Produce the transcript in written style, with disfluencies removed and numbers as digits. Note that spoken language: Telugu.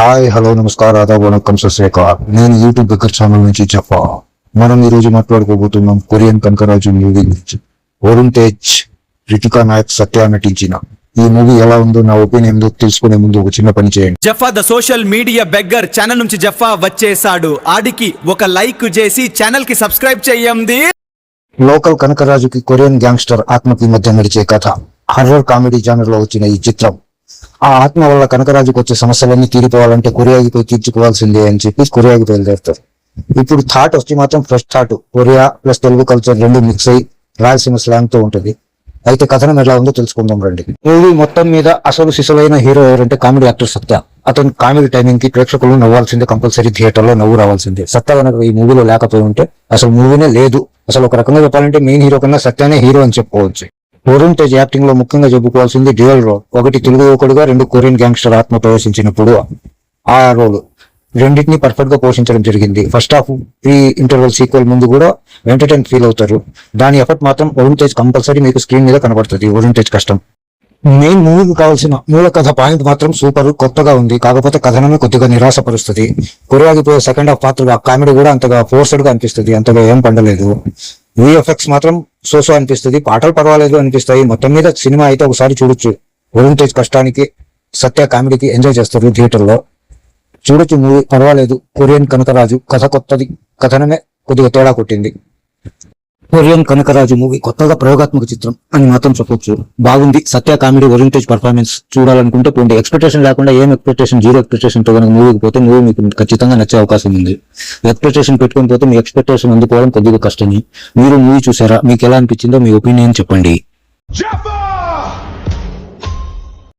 హాయ్ హలో నమస్కారం ఆదాబ్ వనక్కం సత్శ్రీకాల్. నేను యూట్యూబ్ బెక్కర్ ఛానల్ నుంచి చెప్పా. మనం ఈ రోజు మాట్లాడుకోబోతున్నాం కొరియన్ కనకరాజు మూవీ గురించి. వరుణ్ తేజ్, రితికా నాయక్, సత్య నటించిన ఈ మూవీ ఎలా ఉందో నా ఒపీనియన్ ఏందో తెలుసుకునే ముందు ఒక చిన్న పని చేయండి. జఫా the social media beggar channel నుంచి జఫా వచ్చేసాడు. ఆడికి ఒక లైక్ చేసి ఛానల్ కి సబ్స్క్రైబ్ చేయండి. లోకల్ కనకరాజుకి కొరియన్ గ్యాంగ్స్టర్ ఆత్మకి మధ్య నడిచే కథ. హర్రర్ కామెడీ జానర్ లో వచ్చిన ఈ చిత్రం ఆ ఆత్మ వల్ల కనకరాజుకు వచ్చే సమస్యలన్నీ తీరిపోవాలంటే కొరియాకి పోయి తీర్చుకోవాల్సిందే అని చెప్పి కొరియాకి బయలుదేరుతారు. ఇప్పుడు థాట్ వచ్చి మాత్రం fresh thought, Korea plus Telugu culture రెండు మిక్స్ అయ్యి రాయలసీమ స్లాంగ్ తో ఉంటుంది. అయితే కథనం ఎలా ఉందో తెలుసుకుందాం రండి. మూవీ మొత్తం మీద అసలు సిసలైన హీరో ఎవరంటే కామెడీ యాక్టర్ సత్య. అతని కామెడీ టైమింగ్ కి ప్రేక్షకులు నవ్వాల్సిందే, కంపల్సరీ థియేటర్ లో నవ్వు రావాల్సిందే. సత్య కనుక ఈ మూవీలో లేకపోయి ఉంటే అసలు మూవీనే లేదు. అసలు ఒక రకంగా చెప్పాలంటే మెయిన్ హీరో కన్నా సత్యానే హీరో అని చెప్పుకోవచ్చు. వరుణ్ తేజ్ యాక్టింగ్ లో ముఖ్యంగా చెప్పుకోవాల్సింది డ్యూయల్ రోల్. ఒకటి తెలుగు యువకుడుగా, రెండు కొరియన్ గ్యాంగ్స్టర్ ఆత్మ ప్రవేశించినప్పుడు ఆ రోల్ రెండింటినీ పర్ఫెక్ట్ గా పోషించడం జరిగింది. First half pre interval sequel ముందు కూడా ఎంటర్టైన్ ఫీల్ అవుతారు. దాని ఎఫర్ట్ మాత్రం వరుణ్ తేజ్ కంపల్సరీ మీకు స్క్రీన్ మీద కనబడుతుంది. వరుణ్ తేజ్ కష్టం. మెయిన్ మూవీకి కావాల్సిన మూల కథ పాయింట్ మాత్రం సూపర్, కొత్తగా ఉంది. కాకపోతే కథనమే కొద్దిగా నిరాశపరుస్తుంది. కొరియాకి పోయే సెకండ్ హాఫ్ పాత్రలు ఆ కామెడీ కూడా అంతగా ఫోర్స్డ్ గా అనిపిస్తుంది, అంతగా ఏం పండలేదు. విఎఫ్ఎక్స్ మాత్రం సోసో అనిపిస్తుంది, పాటలు పర్వాలేదు అనిపిస్తాయి. మొత్తం మీద సినిమా అయితే ఒకసారి చూడొచ్చు. వరుణ్ తేజ్ కష్టానికి, సత్య కామెడీకి ఎంజాయ్ చేస్తారు థియేటర్ లో. చూడొచ్చు మూవీ, పర్వాలేదు. కొరియన్ కనకరాజు కథ కొత్తది, కథనమే కొద్దిగా తేడా కొట్టింది. కొరియన్ కనకరాజు మూవీ కొత్తగా ప్రయోగాత్మక చిత్రం అని మాత్రం చెప్పొచ్చు. బాగుంది. సత్య కామెడీ, వరుణ్ తేజ్ పర్ఫార్మెన్స్ చూడాలనుకుంటే పోండి. ఎక్స్పెక్టేషన్ లేకుండా, ఏం ఎక్స్పెక్టేషన్, జీరో ఎక్స్పెక్టేషన్ తో కనుక మూవీకి పోతే మూవీ మీకు ఖచ్చితంగా నచ్చే అవకాశం ఉంది. ఎక్స్పెక్టేషన్ పెట్టుకుని పోతే మీ ఎక్స్పెక్టేషన్ అందుకోవడం కొద్దిగా కష్టమే. మీరు మూవీ చూసారా? మీకు ఎలా అనిపించిందో మీ ఒపీనియన్ చెప్పండి.